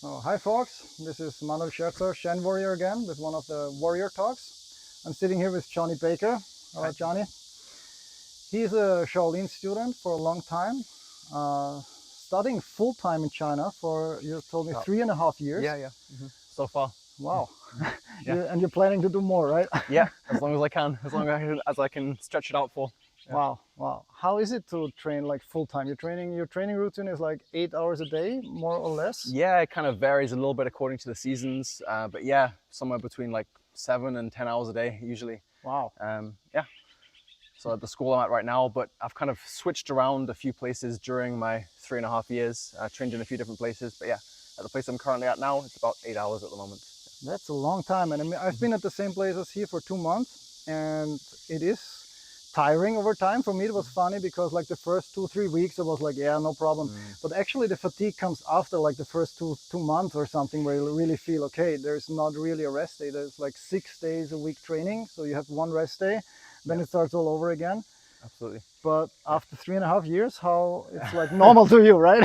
Oh, hi folks, this is Manuel Scherzer, Shen Warrior again with one of the Warrior Talks. I'm sitting here with Jony Baker. Hello, Hi. Jony. He's a Shaolin student for a long time, studying full time in China for, you told me, Oh, 3.5 years. yeah. So far. Wow. Yeah. And you're planning to do more, right? Yeah. As long as I can, as I can stretch it out for. Yeah. Wow, wow. How is it to train like full time? Your training routine is like 8 hours a day, more or less? Yeah, it kind of varies a little bit according to the seasons, but yeah, somewhere between like 7 and 10 hours a day usually. Wow. Yeah. So at the school I'm at right now, but I've kind of switched around a few places during my 3.5 years. I trained in a few different places, but yeah, at the place I'm currently at now, it's about 8 hours at the moment. That's a long time. And I mean, I've been at the same place as here for 2 months, and it is tiring over time. For me, it was funny because like the first 2, 3 weeks, I was like, yeah, no problem. But actually, the fatigue comes after like the first two months or something, where you really feel okay. There's not really a rest day. There's like 6 days a week training, so you have one rest day, then Yeah, it starts all over again. absolutely. But Yeah. after 3.5 years, how it's like normal to you, right?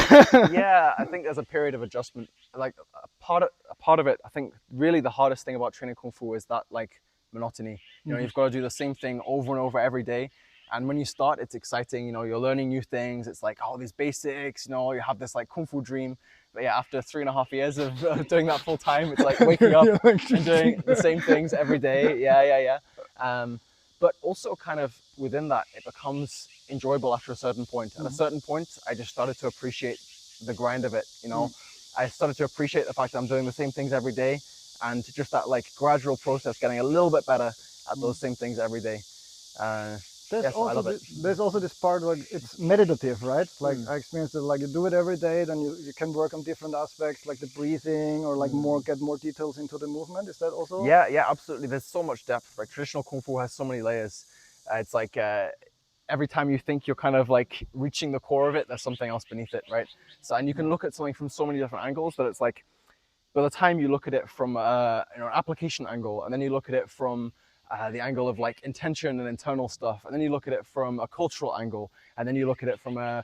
Yeah, I think there's a period of adjustment. Like a part of it, I think really the hardest thing about training kung fu is that like monotony. You've got to do the same thing over and over every day. And when you start, it's exciting. You're learning new things. It's like, oh, these basics. You have this like kung fu dream. But yeah, after 3.5 years of doing that full time, it's like waking up You're like, and doing the same things every day. Yeah. But also kind of within that, it becomes enjoyable after a certain point. At a certain point, I just started to appreciate the grind of it. I started to appreciate the fact that I'm doing the same things every day, and just that like gradual process, getting a little bit better at those same things every day. there's Yes, I also love it. there's also this part where it's meditative, right? Like I experienced it, like you do it every day, then you can work on different aspects like the breathing or like get more details into the movement. Is that also? Yeah, absolutely. There's so much depth. Right, traditional kung fu has so many layers. It's like every time you think you're kind of like reaching the core of it, there's something else beneath it, right? So, and you can look at something from so many different angles that it's like, by the time you look at it from an application angle, and then you look at it from the angle of like intention and internal stuff, and then you look at it from a cultural angle, and then you look at it from a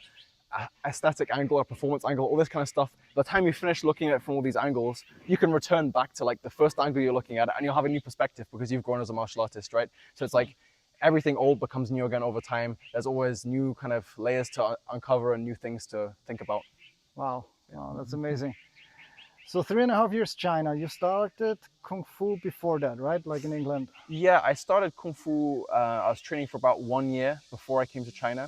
aesthetic angle or performance angle, all this kind of stuff. By the time you finish looking at it from all these angles, you can return back to like the first angle you're looking at it, and you'll have a new perspective because you've grown as a martial artist, right? So it's like everything old becomes new again over time. There's always new kind of layers to uncover and new things to think about. Wow, wow, that's amazing. So 3.5 years China. You started kung fu before that, right? Like in England. Yeah, I started Kung Fu. I was training for about 1 year before I came to China.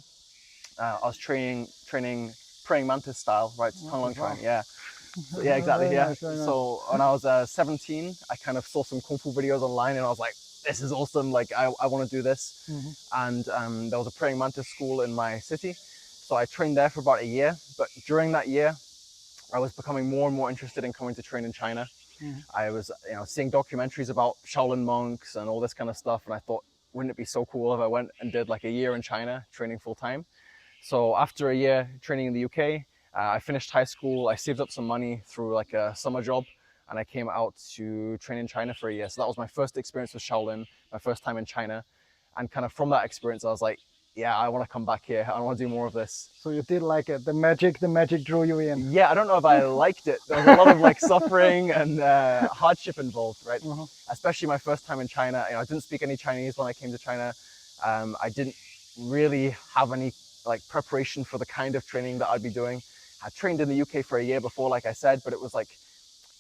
I was training praying mantis style, right? Tongue Long Wow. Chuang. Yeah. So, yeah, exactly. Very Yeah. nice, very nice. So when I was 17, I kind of saw some Kung Fu videos online, and I was like, "This is awesome! Like, I want to do this." And there was a praying mantis school in my city, so I trained there for about a year. But during that year, I was becoming more and more interested in coming to train in China. I was, seeing documentaries about Shaolin monks and all this kind of stuff, and I thought, wouldn't it be so cool if I went and did like a year in China training full time? So after a year training in the UK, I finished high school. I saved up some money through like a summer job, and I came out to train in China for a year. So that was my first experience with Shaolin, my first time in China, and kind of from that experience, I was like, yeah, I want to come back here. I want to do more of this. So you did like it. The magic drew you in. Yeah, I don't know if I liked it. There was a lot of like suffering and hardship involved, right? Especially my first time in China. I didn't speak any Chinese when I came to China. I didn't really have any like preparation for the kind of training that I'd be doing. I trained in the UK for a year before, like I said, but it was like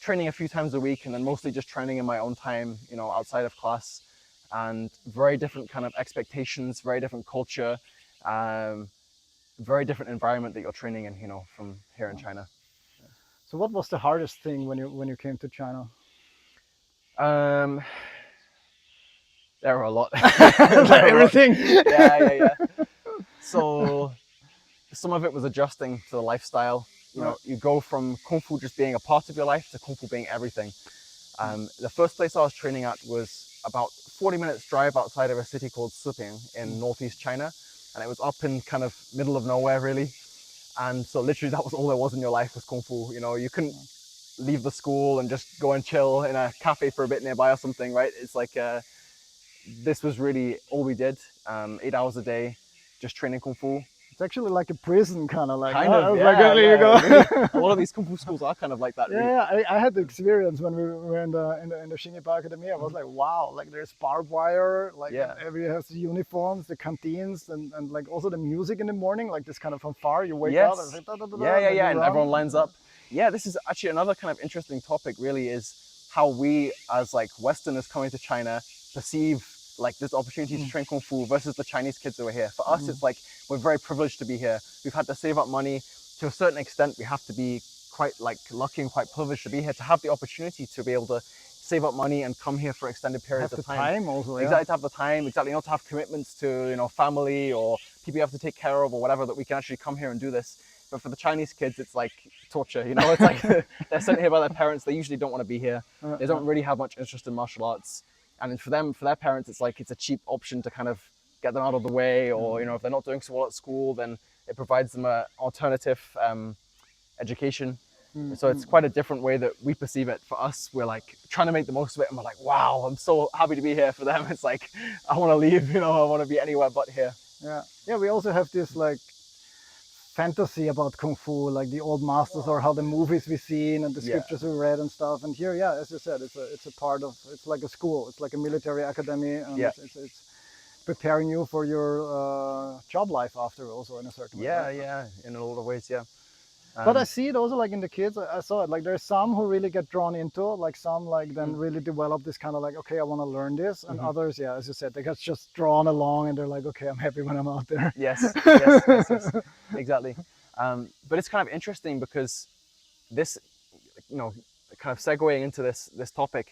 training a few times a week and then mostly just training in my own time, outside of class, and very different kind of expectations, very different culture. Very different environment that you're training in, from here in China. So what was the hardest thing when you came to China? Um, there are a lot. Like everything. Yeah. So some of it was adjusting to the lifestyle. You go from Kung Fu just being a part of your life to Kung Fu being everything. The first place I was training at was about 40 minutes drive outside of a city called Siping in northeast China. And it was up in kind of middle of nowhere, really. And so literally that was all there was in your life was Kung Fu. You couldn't leave the school and just go and chill in a cafe for a bit nearby or something, right? It's like this was really all we did, 8 hours a day, just training Kung Fu. It's actually like a prison, kind of like. Kind I of, was yeah, like, "Oh, there you go." really. A lot of these kung fu schools are kind of like that. Really. Yeah, I had the experience when we were in the Jony Baker Academy. I was like, wow, like there's barbed wire, like Yeah. every has the uniforms, the canteens, and like also the music in the morning, like this kind of fanfare. You wake up and it's Yes. like, da, da, da, Yeah, da, yeah, then yeah. you And run. everyone lines up. Yeah, this is actually another kind of interesting topic, really, is how we as like Westerners coming to China perceive like this opportunity to train Kung Fu versus the Chinese kids who are here. For us, it's like we're very privileged to be here. We've had to save up money. To a certain extent, we have to be quite like lucky and quite privileged to be here, to have the opportunity to be able to save up money and come here for extended periods Have the of time. time also, yeah. Exactly, to have the time, exactly, not to have commitments to, you know, family or people you have to take care of or whatever, that we can actually come here and do this. But for the Chinese kids, it's like torture, you know. It's like they're sent here by their parents. They usually don't want to be here. They don't really have much interest in martial arts. And for them, for their parents, it's like it's a cheap option to kind of get them out of the way, or, you know, if they're not doing so well at school, then it provides them an alternative education. So it's quite a different way that we perceive it. For us, we're like trying to make the most of it, and we're like, wow, I'm so happy to be here. For them, it's like, I want to leave, you know, I want to be anywhere but here. Yeah, yeah. We also have this like fantasy about Kung Fu, like the old masters or how the movies we've seen and the Yeah. scriptures we read and stuff. And here, yeah, as you said, it's a part of, it's like a school, it's like a military academy, and Yeah. it's preparing you for your job life after, also in a certain way. Yeah, Right? yeah, in a lot of ways, yeah. But I see it also like in the kids. I saw it like there's some who really get drawn into it, like some like then really develop this kind of like, okay, I want to learn this, and others, yeah, as you said, they get just drawn along and they're like, okay, I'm happy when I'm out there. Yes, yes, yes, yes, exactly. But it's kind of interesting because this, you know, kind of segueing into this topic,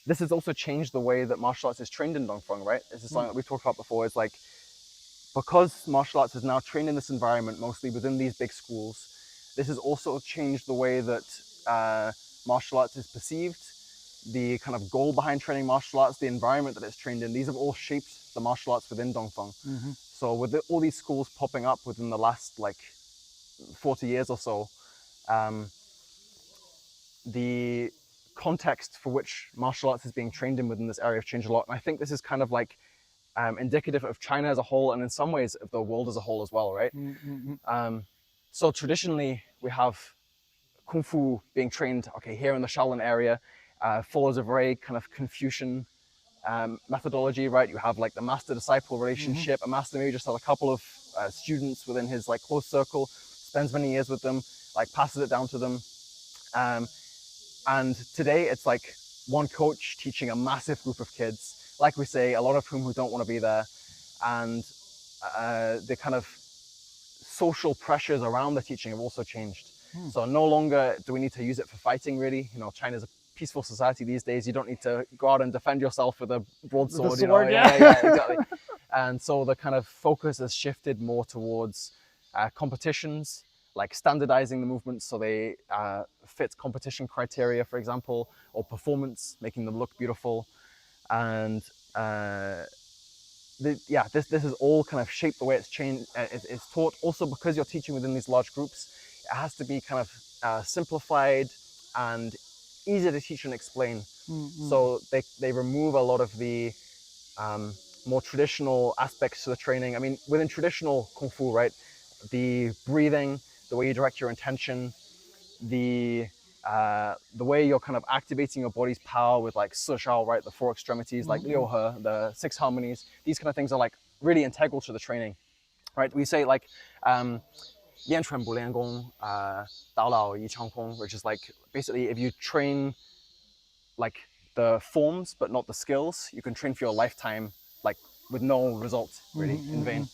this has also changed the way that martial arts is trained in Dongfeng, right? This is something that we've talked about before. It's like, because martial arts is now trained in this environment, mostly within these big schools, this has also changed the way that martial arts is perceived, the kind of goal behind training martial arts, the environment that it's trained in. These have all shaped the martial arts within Dongfeng. So with all these schools popping up within the last like 40 years or so, the context for which martial arts is being trained in within this area have changed a lot. And I think this is kind of like indicative of China as a whole, and in some ways of the world as a whole as well, right? So traditionally, we have Kung Fu being trained, okay, here in the Shaolin area, follows a very kind of Confucian methodology, right? You have like the master-disciple relationship. A master maybe just has a couple of students within his like close circle, spends many years with them, like passes it down to them. And today it's like one coach teaching a massive group of kids, like we say, a lot of whom who don't want to be there. And the kind of social pressures around the teaching have also changed. So no longer do we need to use it for fighting, really. You know, China's a peaceful society these days. You don't need to go out and defend yourself with a broadsword. With a You know, sword, yeah, exactly. And so the kind of focus has shifted more towards competitions, like standardizing the movements so they fit competition criteria, for example, or performance, making them look beautiful. And this has all kind of shaped the way it's changed. It's taught also because you're teaching within these large groups. It has to be kind of simplified and easier to teach and explain. So they remove a lot of the more traditional aspects to the training. I mean, within traditional Kung Fu, right, the breathing, the way you direct your intention, the way you're kind of activating your body's power with like Si Shao, right, the four extremities, like Liu He, the six harmonies, these kind of things are like really integral to the training, right? We say like Yan Chuan Bu Lian Gong, Dao Lao Yi Chang Kong, which is like basically if you train like the forms but not the skills, you can train for your lifetime like with no result really, in vain.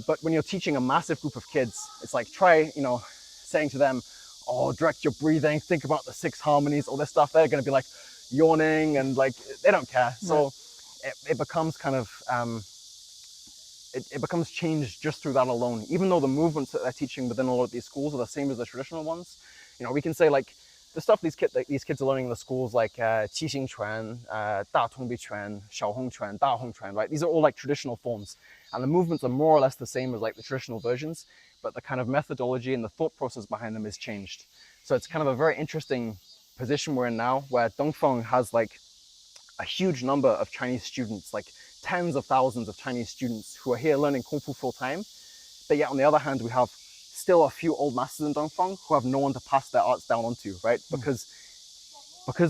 But when you're teaching a massive group of kids, it's like try, you know, saying to them, oh, direct your breathing, think about the six harmonies, all this stuff. They're going to be like yawning and like they don't care. So it becomes kind of it becomes changed just through that alone. Even though the movements that they're teaching within a lot of these schools are the same as the traditional ones, you know, we can say like the stuff these kids are learning in the schools, like Qi Xing Quan, Da Tong Bi Quan, Xiao Hong Quan, Da Hong Quan, right? These are all like traditional forms, and the movements are more or less the same as like the traditional versions, but the kind of methodology and the thought process behind them is changed. So it's kind of a very interesting position we're in now, where Dongfeng has like a huge number of Chinese students, like tens of thousands of Chinese students who are here learning Kung Fu full time. But yet on the other hand, we have still a few old masters in Dongfeng who have no one to pass their arts down onto, right? Because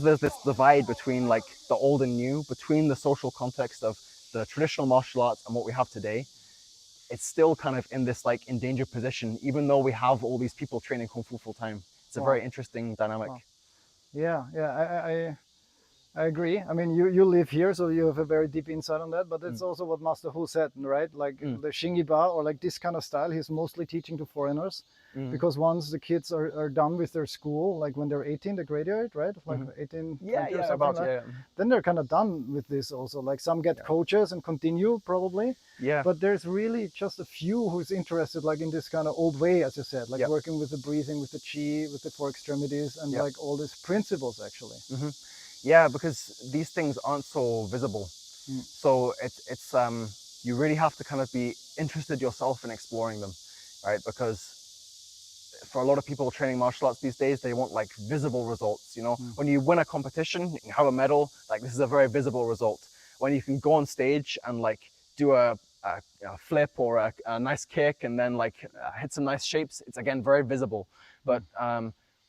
there's this divide between like the old and new, between the social context of the traditional martial arts and what we have today. It's still kind of in this like endangered position, even though we have all these people training Kung Fu full time. It's a Wow. very interesting dynamic. Wow. Yeah, I agree. I mean, you live here, so you have a very deep insight on that. But it's also what Master Hu said, right? Like the Xingyi Ba or like this kind of style, he's mostly teaching to foreigners, because once the kids are done with their school, like when they're 18, they graduate, right? Like 18, 20 or something like that. Then they're kind of done with this also. Like some get coaches and continue probably. Yeah. But there's really just a few who's interested, like in this kind of old way, as you said, like working with the breathing, with the qi, with the four extremities, and like all these principles actually. Yeah, because these things aren't so visible. So it's you really have to kind of be interested yourself in exploring them, right? Because for a lot of people training martial arts these days, they want like visible results. You know, when you win a competition, you have a medal. Like this is a very visible result. When you can go on stage and like do a flip or a nice kick and then like hit some nice shapes, it's again very visible. But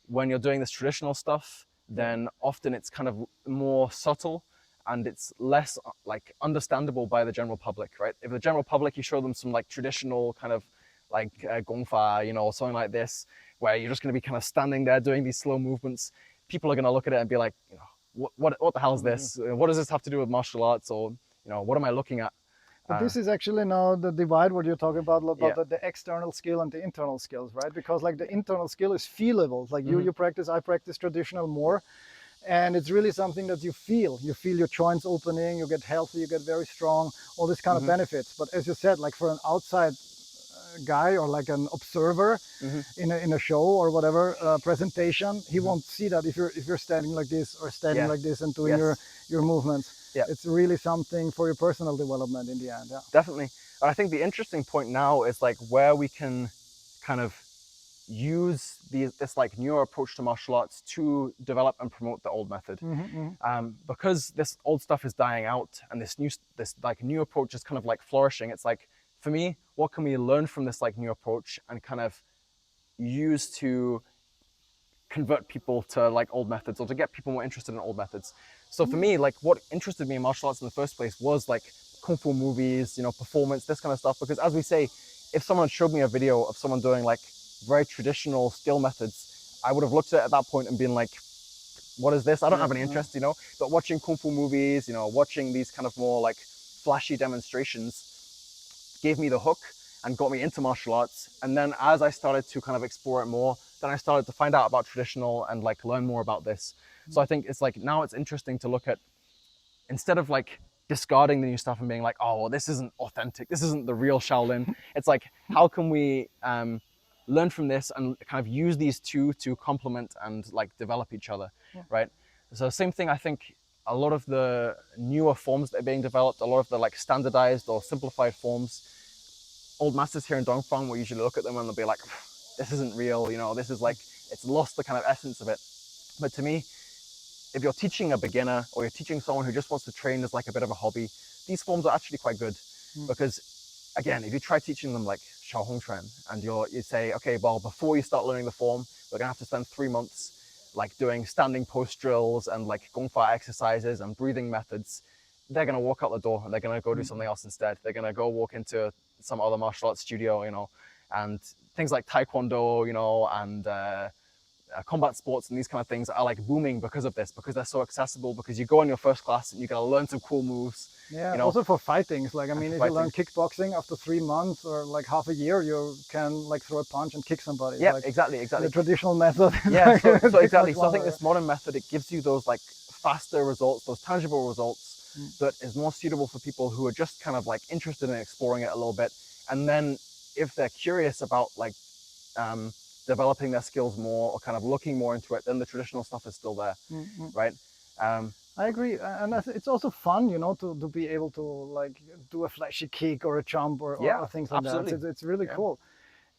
when you're doing this traditional stuff, then often it's kind of more subtle and it's less like understandable by the general public, right? If the general public, you show them some like traditional kind of like gongfa, you know, something like this, where you're just going to be kind of standing there doing these slow movements, people are going to look at it and be like, you know, what the hell is this? What does this have to do with martial arts? Or, you know, what am I looking at? But this is actually now the divide what you're talking about the external skill and the internal skills, right? Because like the internal skill is feelable. Like you practice, I practice traditional more. And it's really something that you feel your joints opening, you get healthy, you get very strong, all these kind of benefits. But as you said, like for an outside guy or like an observer in a show or whatever presentation, he won't see that if you're standing like this or standing like this and doing your movements. It's really something for your personal development in the end. Definitely. And I think the interesting point now is like where we can kind of use this like newer approach to martial arts to develop and promote the old method. Because this old stuff is dying out and this like new approach is kind of like flourishing. It's like, for me, what can we learn from this like new approach and kind of use to convert people to like old methods or to get people more interested in old methods? So for me, like what interested me in martial arts in the first place was like Kung Fu movies, you know, performance, this kind of stuff. Because as we say, if someone showed me a video of someone doing like very traditional skill methods, I would have looked at it at that point and been like, what is this? I don't have any interest, you know. But watching Kung Fu movies, you know, watching these kind of more like flashy demonstrations gave me the hook and got me into martial arts. And then as I started to kind of explore it more, then I started to find out about traditional and like learn more about this. So I think it's like now it's interesting to look at, instead of like discarding the new stuff and being like, oh, well, this isn't authentic, this isn't the real Shaolin. It's like, how can we learn from this and kind of use these two to complement and like develop each other, right? So same thing, I think a lot of the newer forms that are being developed, a lot of the like standardized or simplified forms, old masters here in Dongfeng will usually look at them and they'll be like, this isn't real, you know, this is like, it's lost the kind of essence of it. But to me, if you're teaching a beginner or you're teaching someone who just wants to train as like a bit of a hobby, these forms are actually quite good. Because again, if you try teaching them like Shao Hong Quan and you say, okay, well, before you start learning the form, we're gonna have to spend 3 months like doing standing post drills and like gongfa exercises and breathing methods, they're gonna walk out the door and they're gonna go do something else instead. They're gonna go walk into some other martial arts studio, you know, and things like taekwondo, you know, and combat sports and these kind of things are like booming because of this, because they're so accessible, because you go in your first class and you're gonna learn some cool moves. Yeah, you know? also for fighting. Like, I mean, if you learn kickboxing after 3 months or like half a year, you can like throw a punch and kick somebody. Yeah, like, exactly. The traditional method. Yeah, so exactly. So I think this modern method, it gives you those like faster results, those tangible results that is more suitable for people who are just kind of like interested in exploring it a little bit. And then if they're curious about like developing their skills more or kind of looking more into it, then the traditional stuff is still there, right? I agree, and it's also fun, you know, to be able to like do a flashy kick or a jump or things like absolutely. that. It's really cool.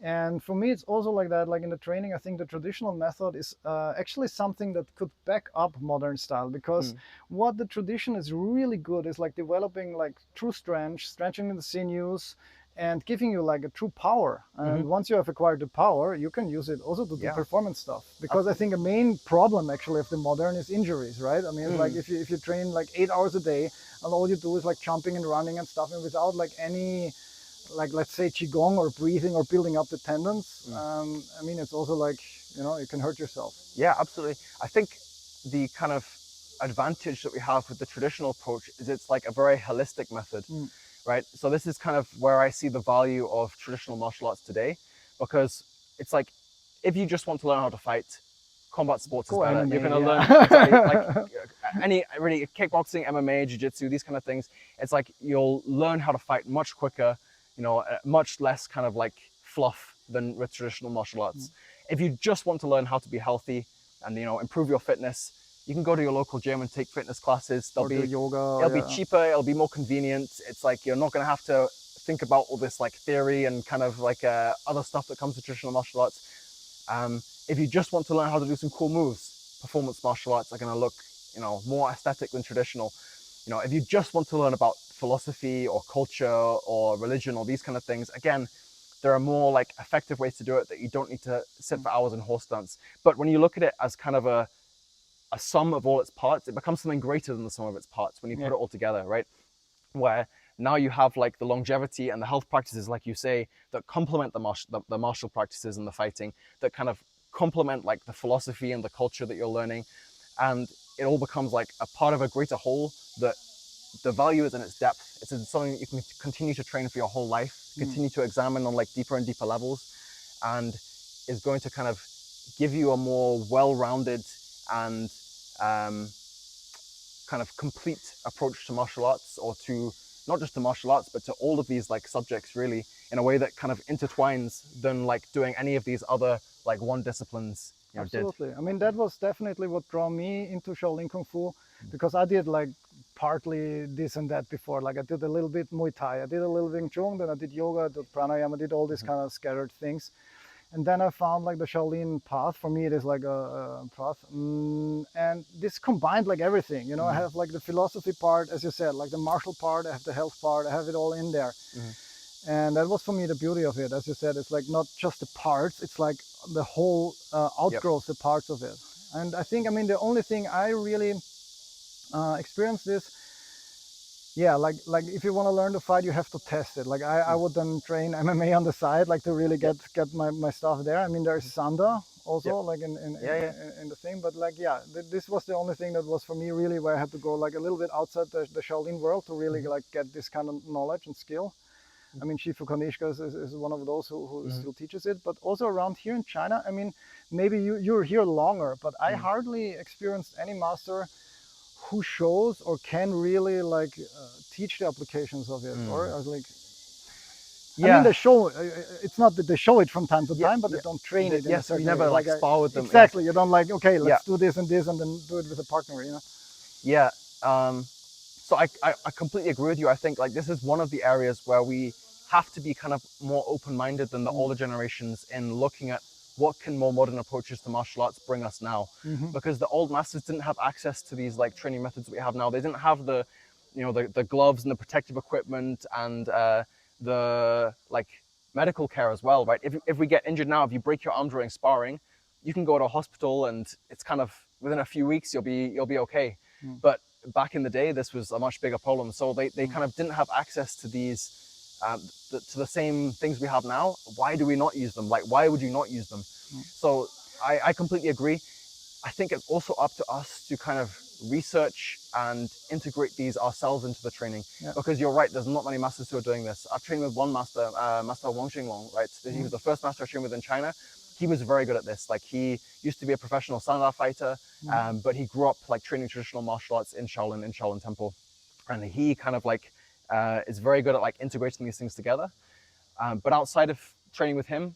And for me, it's also like that. Like in the training, I think the traditional method is actually something that could back up modern style, because what the tradition is really good is like developing like true strength, stretching the sinews, and giving you like a true power. And once you have acquired the power, you can use it also to do Yeah, performance stuff. Because I think a main problem actually of the modern is injuries, right? I mean, it's like if you train like 8 hours a day and all you do is like jumping and running and stuff, and without like any, like let's say qigong or breathing or building up the tendons, I mean, it's also like, you can hurt yourself. Yeah, absolutely. I think the kind of advantage that we have with the traditional approach is it's like a very holistic method, right? So this is kind of where I see the value of traditional martial arts today, because it's like, if you just want to learn how to fight, combat sports is Go better. You're MMA, going to learn yeah. exactly like any really kickboxing, MMA, jiu-jitsu, these kind of things. It's like you'll learn how to fight much quicker, much less kind of like fluff than with traditional martial arts. If you just want to learn how to be healthy and improve your fitness, you can go to your local gym and take fitness classes. Or do yoga, It'll be yeah. cheaper, it'll be more convenient. It's like you're not going to have to think about all this like theory and kind of like other stuff that comes with traditional martial arts. If you just want to learn how to do some cool moves, performance martial arts are going to look more aesthetic than traditional. If you just want to learn about philosophy or culture or religion or these kind of things, again, there are more like effective ways to do it that you don't need to sit for hours in horse stance. But when you look at it as kind of a sum of all its parts, it becomes something greater than the sum of its parts when you put it all together, right? Where now you have like the longevity and the health practices, like you say, that complement the martial practices and the fighting, that kind of complement like the philosophy and the culture that you're learning. And it all becomes like a part of a greater whole that the value is in its depth. It's in something that you can continue to train for your whole life, continue to examine on like deeper and deeper levels, and is going to kind of give you a more well-rounded and kind of complete approach to martial arts, or to not just to martial arts, but to all of these like subjects really, in a way that kind of intertwines than like doing any of these other like one disciplines did. Absolutely. I mean, that was definitely what drew me into Shaolin Kung Fu, because I did like partly this and that before. Like I did a little bit Muay Thai, I did a little Wing Chun, then I did yoga, I did pranayama, I did all these kind of scattered things. And then I found like the Shaolin path. For me, it is like a path. And this combined like everything, I have like the philosophy part, as you said, like the martial part, I have the health part, I have it all in there. And that was for me the beauty of it. As you said, it's like not just the parts, it's like the whole outgrows the parts of it. And I think, I mean, the only thing I really experienced this, yeah, like if you want to learn to fight, you have to test it. Like I would then train MMA on the side, like to really get my stuff there. I mean, there's Sanda also, like in the thing, but like this was the only thing that was for me really where I had to go like a little bit outside the Shaolin world to really like get this kind of knowledge and skill. I mean, Shifu Kanishka is one of those who still teaches it, but also around here in China. I mean, maybe you're here longer, but I hardly experienced any master who shows or can really like teach the applications of it, or like. I mean, they show. It's not that they show it from time to time, but they don't train it. Yes, we never like spar with them. Exactly. You don't like, okay, let's do this and this, and then do it with a partner. Yeah. So I completely agree with you. I think like this is one of the areas where we have to be kind of more open-minded than the older generations in looking at what can more modern approaches to martial arts bring us now. Because the old masters didn't have access to these like training methods that we have now. They didn't have the the gloves and the protective equipment and the like medical care as well, right? If we get injured now, if you break your arm during sparring, you can go to a hospital and it's kind of within a few weeks you'll be okay. But back in the day, this was a much bigger problem. So they kind of didn't have access to these to the same things we have now. Why do we not use them? Like, why would you not use them? So I completely agree. I think it's also up to us to kind of research and integrate these ourselves into the training, because you're right, there's not many masters who are doing this. I've trained with one master, Master Wang Xinglong, right? He was the first master I trained with in China. He was very good at this. Like, he used to be a professional Sanda fighter, but he grew up like training traditional martial arts in Shaolin Temple. And he kind of like is very good at like integrating these things together. But outside of training with him,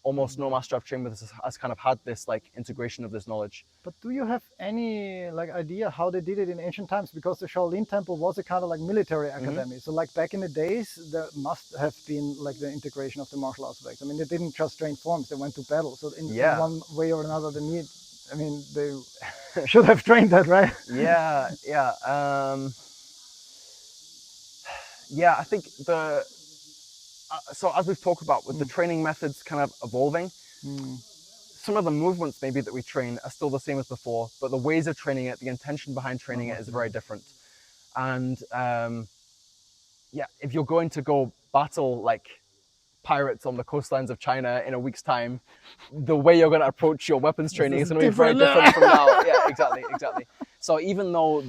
almost no master I've trained with has kind of had this like integration of this knowledge. But do you have any like idea how they did it in ancient times? Because the Shaolin Temple was a kind of like military academy. So like back in the days, there must have been like the integration of the martial aspects. I mean, they didn't just train forms; they went to battle. So in one way or another, they need. I mean, they should have trained that, right? Yeah. I think so as we've talked about with the training methods kind of evolving, some of the movements maybe that we train are still the same as before, but the ways of training it, the intention behind training it is very different. And if you're going to go battle like pirates on the coastlines of China in a week's time, the way you're going to approach your weapons training is going to be very different from now. Yeah, exactly. So even though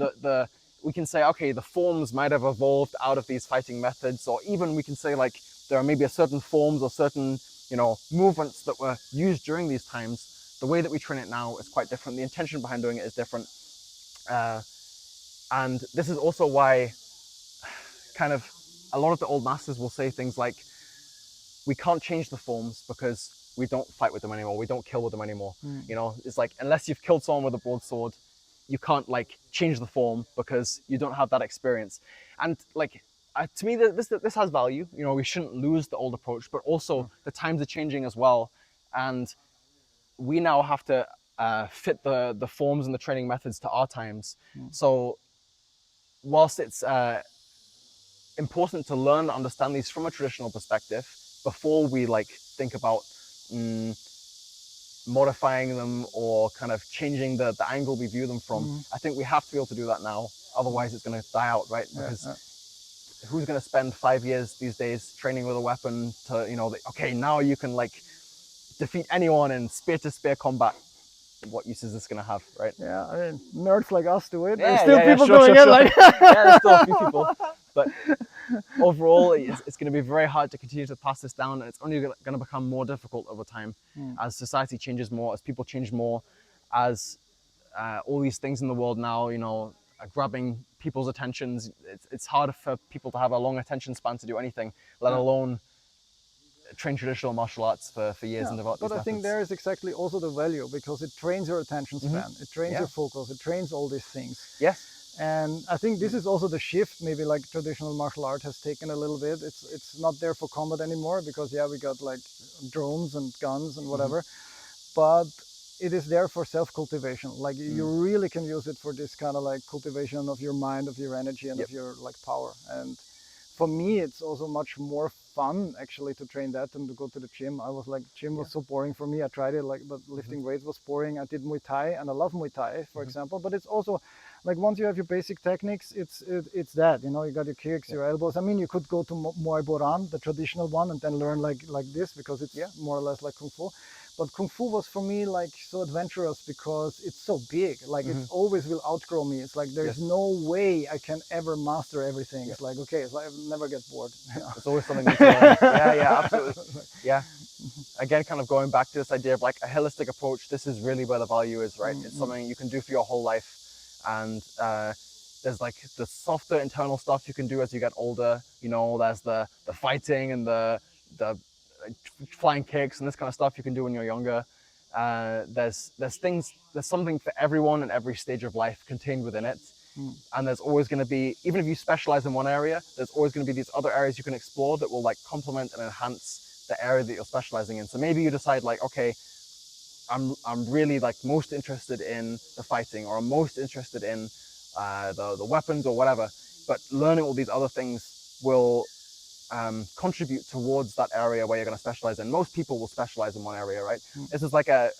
we can say, okay, the forms might have evolved out of these fighting methods, or even we can say like there are maybe a certain forms or certain movements that were used during these times, the way that we train it now is quite different. The intention behind doing it is different. And this is also why kind of a lot of the old masters will say things like, we can't change the forms because we don't fight with them anymore. We don't kill with them anymore. It's like, unless you've killed someone with a broadsword, you can't like change the form because you don't have that experience. And like, to me, this has value. We shouldn't lose the old approach, but also the times are changing as well. And we now have to fit the forms and the training methods to our times. So whilst it's important to learn and understand these from a traditional perspective before we like think about modifying them or kind of changing the angle we view them from, I think we have to be able to do that now. Otherwise it's going to die out, right? Because who's going to spend 5 years these days training with a weapon to, okay, now you can like defeat anyone in spear to spear combat? What use is this going to have, right? Yeah, I mean, nerds like us do it. Yeah, There's still people sure, doing sure, it. sure. Like, there's still a few people, but overall, it's going to be very hard to continue to pass this down, and it's only going to become more difficult over time as society changes more, as people change more, as all these things in the world now, are grabbing people's attentions. It's hard for people to have a long attention span to do anything, let alone train traditional martial arts for years and develop these but I think methods. there is exactly also the value, because it trains your attention span, it trains your focus, it trains all these things. Yes. And I think this is also the shift, maybe like traditional martial art has taken a little bit. It's not there for combat anymore, because we got like drones and guns and whatever, but it is there for self-cultivation. Like you really can use it for this kind of like cultivation of your mind, of your energy, and of your like power. And for me, it's also much more fun actually to train that than to go to the gym. I was like, gym was so boring for me. I tried it, like, but lifting weights was boring. I did Muay Thai, and I love Muay Thai, for example. But it's also like, once you have your basic techniques, it's that, you got your kicks, your elbows. I mean, you could go to Muay Boran, the traditional one, and then learn like this, because it's more or less like Kung Fu. But Kung Fu was for me like so adventurous, because it's so big. Like it always will outgrow me. It's like there's no way I can ever master everything. It's like, okay, it's like I never get bored. It's always something new to learn. Yeah, absolutely. Yeah. Again, kind of going back to this idea of like a holistic approach. This is really where the value is, right? It's something you can do for your whole life, and there's like the softer internal stuff you can do as you get older. There's the fighting and the flying kicks and this kind of stuff you can do when you're younger. There's something for everyone in every stage of life contained within it. And there's always going to be, even if you specialize in one area, there's always going to be these other areas you can explore that will like complement and enhance the area that you're specializing in. So maybe you decide like, okay, I'm really like most interested in the fighting, or I'm most interested in the weapons or whatever, but learning all these other things will contribute towards that area where you're going to specialize in. Most people will specialize in one area, right? This is like a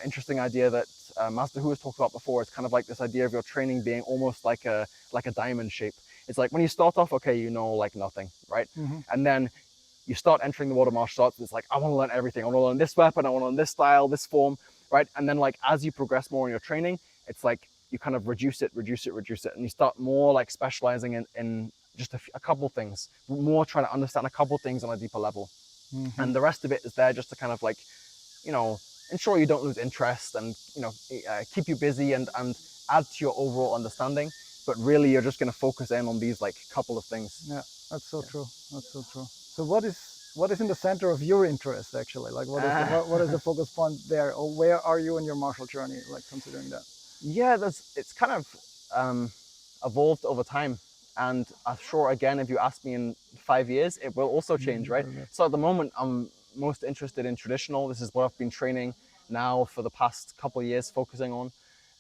interesting idea that Master Hu has talked about before. It's kind of like this idea of your training being almost like a diamond shape. It's like when you start off, okay, like nothing, right? And then you start entering the world of martial arts. It's like, I want to learn everything. I want to learn this weapon. I want to learn this style, this form, right? And then like as you progress more in your training, it's like you kind of reduce it, and you start more like specializing in just a couple things, more trying to understand a couple things on a deeper level. And the rest of it is there just to kind of like, ensure you don't lose interest, and keep you busy and add to your overall understanding. But really, you're just going to focus in on these like couple of things. Yeah, that's so true. That's so true. So what is what is in the center of your interest actually? Like what is the focus point there, or where are you in your martial journey? Like considering that. Yeah, it's kind of evolved over time. And I'm sure, again, if you ask me in 5 years, it will also change, right? So at the moment, I'm most interested in traditional. This is what I've been training now for the past couple of years, focusing on.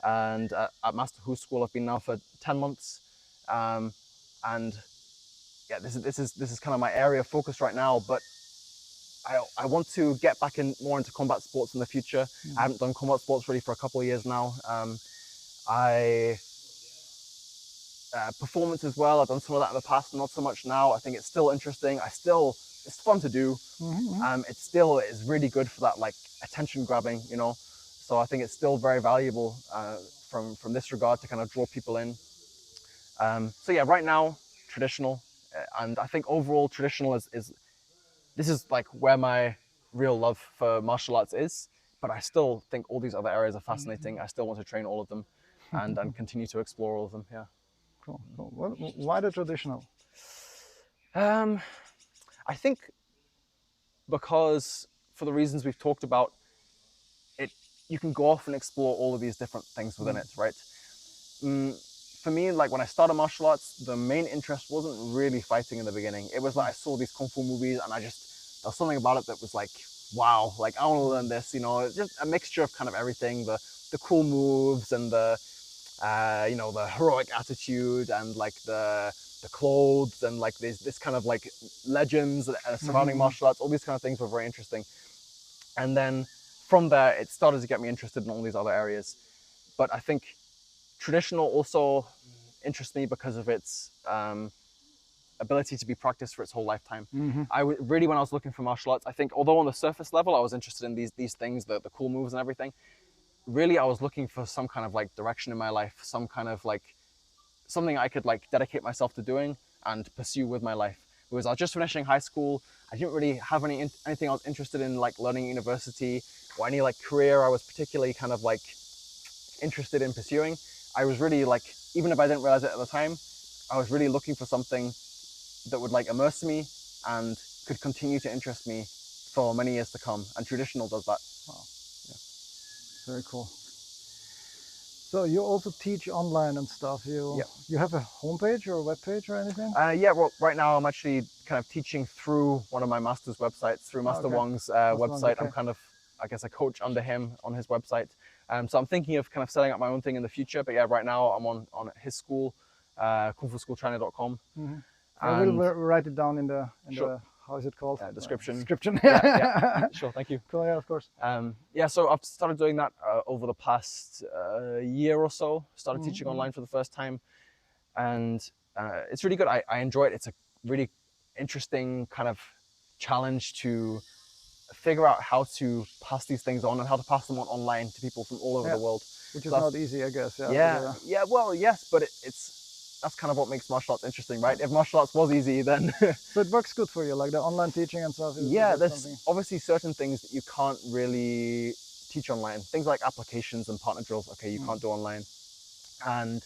And at Master Hu School, I've been now for 10 months. And yeah, this is kind of my area of focus right now. But I want to get back in more into combat sports in the future. I haven't done combat sports really for a couple of years now. I performance as well. I've done some of that in the past, not so much now. I think it's still interesting. It's fun to do. It still is really good for that like attention grabbing, you know. So I think it's still very valuable from this regard to kind of draw people in. So yeah, right now traditional, and I think overall traditional is this is like where my real love for martial arts is. But I still think all these other areas are fascinating. I still want to train all of them, and continue to explore all of them. Yeah. Cool. Why the traditional? I think because for the reasons we've talked about, it you can go off and explore all of these different things within it, right? For me, like when I started martial arts, the main interest wasn't really fighting in the beginning. It was like I saw these kung fu movies, and there was something about it that was like, wow, like I want to learn this. You know, it's just a mixture of kind of everything, the cool moves and the the heroic attitude and like the clothes and like this kind of like legends surrounding martial arts. All these kind of things were very interesting. And then from there, it started to get me interested in all these other areas. But I think traditional also interests me because of its ability to be practiced for its whole lifetime. Really, when I was looking for martial arts, I think although on the surface level I was interested in these things, the cool moves and everything, really I was looking for some kind of like direction in my life, some kind of like something I could like dedicate myself to doing and pursue with my life. Because I was just finishing high school, I didn't really have anything I was interested in like learning at university or any like career I was particularly kind of like interested in pursuing. I was really like, even if I didn't realize it at the time, I was really looking for something that would like immerse me and could continue to interest me for many years to come. And traditional does that. Wow. Yeah. Very cool. So you also teach online and stuff. You have a homepage or a web page or anything? Yeah, well, right now I'm actually kind of teaching through one of my master's websites, through Master Wong's website. I'm kind of, I guess, a coach under him on his website. So I'm thinking of kind of setting up my own thing in the future. But yeah, right now I'm on his school, kungfuschoolchina.com. I will write it down in the how is it called? Description. Description. Yeah, sure, thank you. Cool, yeah, of course. Yeah, so I've started doing that over the past year or so. Started teaching online for the first time, and it's really good. I enjoy it. It's a really interesting kind of challenge to figure out how to pass these things on and how to pass them on online to people from all over the world. Which is not easy, I guess. Yeah. Well, yes, but that's kind of what makes martial arts interesting, right? If martial arts was easy, then so it works good for you, like the online teaching and stuff. There's obviously certain things that you can't really teach online. Things like applications and partner drills. Okay, you can't do online, and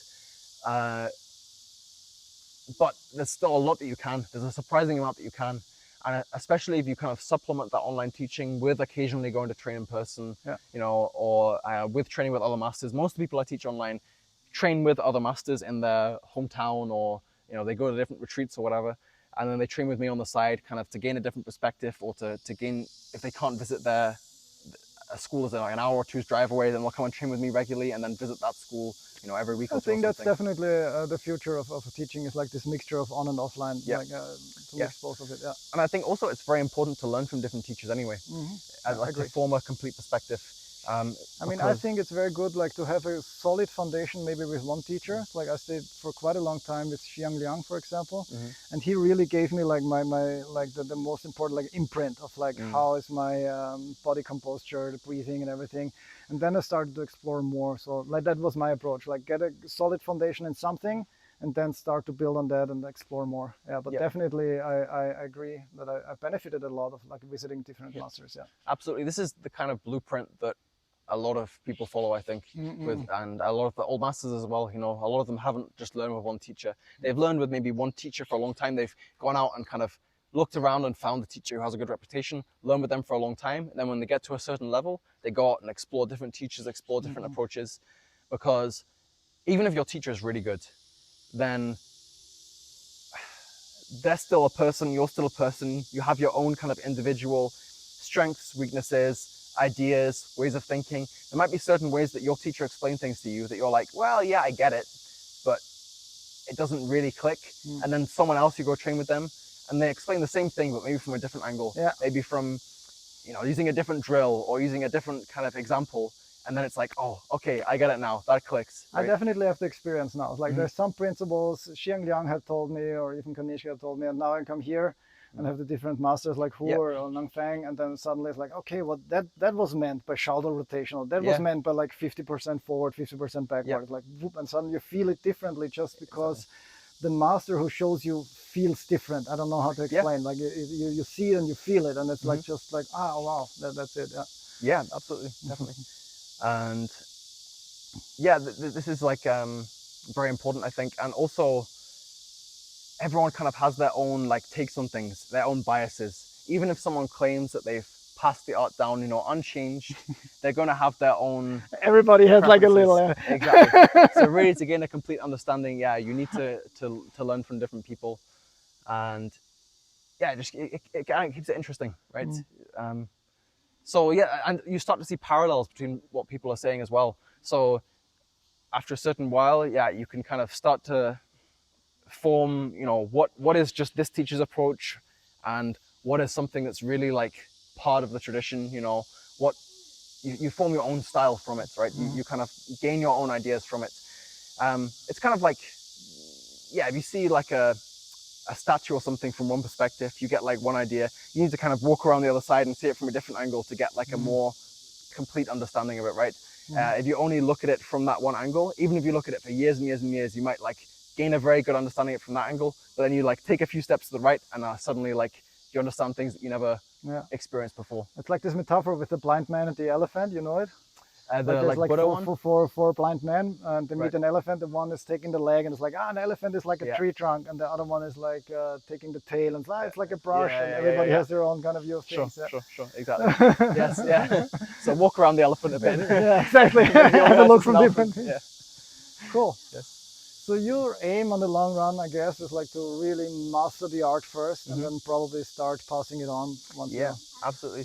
but there's still a lot that you can. There's a surprising amount that you can, and especially if you kind of supplement that online teaching with occasionally going to train in person, or with training with other masters. Most people I teach online train with other masters in their hometown, or they go to different retreats or whatever, and then they train with me on the side kind of to gain a different perspective, or to gain, if they can't visit a school is like an hour or two's drive away, then they'll come and train with me regularly and then visit that school every week or two. I think that's definitely the future of teaching, is like this mixture of on and offline, to mix both of it. Yeah. And I think also it's very important to learn from different teachers anyway, to form a complete perspective. I mean, I think it's very good, like to have a solid foundation, maybe with one teacher. Like I stayed for quite a long time with Xiang Liang, for example, and he really gave me like my like the most important like imprint of like how is my body composure, the breathing, and everything. And then I started to explore more. So like that was my approach, like get a solid foundation in something, and then start to build on that and explore more. Yeah, but definitely I agree that I benefited a lot of like visiting different masters. Yeah, absolutely. This is the kind of blueprint that a lot of people follow, I think, and a lot of the old masters as well. A lot of them haven't just learned with one teacher. They've learned with maybe one teacher for a long time. They've gone out and kind of looked around and found a teacher who has a good reputation, learn with them for a long time. And then when they get to a certain level, they go out and explore different teachers, explore different approaches. Because even if your teacher is really good, then they're still a person, you're still a person, you have your own kind of individual strengths, weaknesses, ideas, ways of thinking. There might be certain ways that your teacher explains things to you that you're like, well, yeah, I get it, but it doesn't really click. And then someone else, you go train with them and they explain the same thing, but maybe from a different angle, maybe from, you know, using a different drill or using a different kind of example. And then it's like, oh, okay, I get it now. That clicks. Right? I definitely have the experience now. Like there's some principles Xiang Liang have told me, or even Kanishka have told me, and now I come here and have the different masters like Hu or Dengfeng, and then suddenly it's like, okay, well that was meant by shoulder rotational. That was meant by like 50% forward, 50% backward. It's like whoop, and suddenly you feel it differently just because the master who shows you feels different. I don't know how to explain. Like you see it and you feel it, and it's like just like, oh wow, that's it. Yeah, absolutely, definitely. And yeah, this is like very important, I think. And also, everyone kind of has their own like takes on things, their own biases. Even if someone claims that they've passed the art down, you know, unchanged, they're going to have their own. Everybody has like a little. Exactly. So really, to gain a complete understanding, you need to learn from different people, and it kind of keeps it interesting, right? So yeah, and you start to see parallels between what people are saying as well. So after a certain while, you can kind of start to form, you know, what is just this teacher's approach and what is something that's really like part of the tradition, you know, what you form your own style from it, right? You kind of gain your own ideas from it. It's kind of like, if you see like a statue or something from one perspective, you get like one idea. You need to kind of walk around the other side and see it from a different angle to get like a more complete understanding of it, right? If you only look at it from that one angle, even if you look at it for years and years and years, you might like gain a very good understanding of it from that angle, but then you like take a few steps to the right and suddenly like you understand things that you never experienced before. It's like this metaphor with the blind man and the elephant, you know it? Like Buddha one? Four blind men, and they meet an elephant. The one is taking the leg, and it's like, an elephant is like a tree trunk, and the other one is like taking the tail, and it's like a brush, and everybody has their own kind of view of things. Sure, exactly. Yes. So walk around the elephant a bit. Yeah, exactly. Have a look from different. Yeah. Cool. Yes. So your aim on the long run, I guess, is like to really master the art first, and then probably start passing it on once. Absolutely.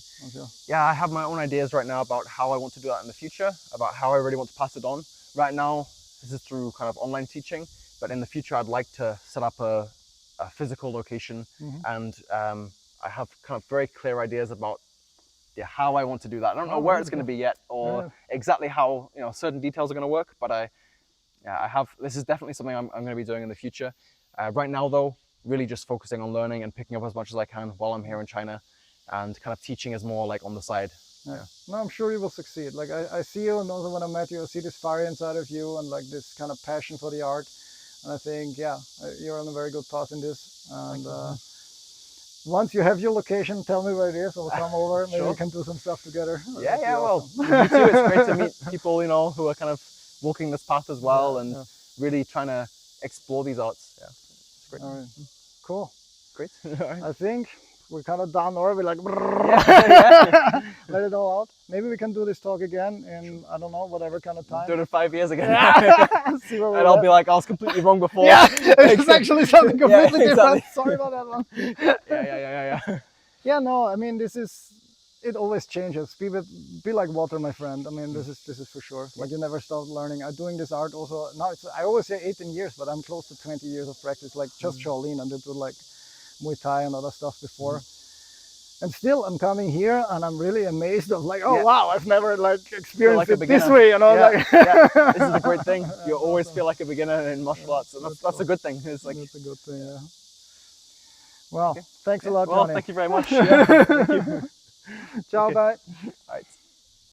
Yeah, I have my own ideas right now about how I want to do that in the future, about how I really want to pass it on. Right now, this is through kind of online teaching, but in the future, I'd like to set up a physical location, and I have kind of very clear ideas about how I want to do that. I don't know where it's going to be yet, or exactly how certain details are going to work, but I have. This is definitely something I'm going to be doing in the future. Right now, though, really just focusing on learning and picking up as much as I can while I'm here in China. And kind of teaching is more like on the side. No, I'm sure you will succeed. Like I see you, and also when I met you, I see this fire inside of you and like this kind of passion for the art. And I think, you're on a very good path in this. And once you have your location, tell me where it is. I'll come over. Maybe we can do some stuff together. Well, you too. It's great to meet people, who are kind of walking this path as well and really trying to explore these arts. Yeah, it's great. All right. Cool. Great. All right. I think we're kind of done, or we're like, let it all out. Maybe we can do this talk again in, I don't know, whatever kind of time. Do it in 5 years again. See where and I'll be like, I was completely wrong before. It's actually something completely different. Sorry about that one. No, I mean, it always changes. Be like water, my friend. I mean, this is for sure. Like you never stop learning. I'm doing this art also. Now I always say 18 years, but I'm close to 20 years of practice, like just Shaolin, and did like Muay Thai and other stuff before. And still I'm coming here and I'm really amazed of like, wow, I've never like experienced it this way, Like this is a great thing. You always feel like a beginner in martial arts, and that's a good thing. It's like that's a good thing, Well, thanks a lot, Well, Jony. thank you very much. Thank you. Ciao, bye. All right.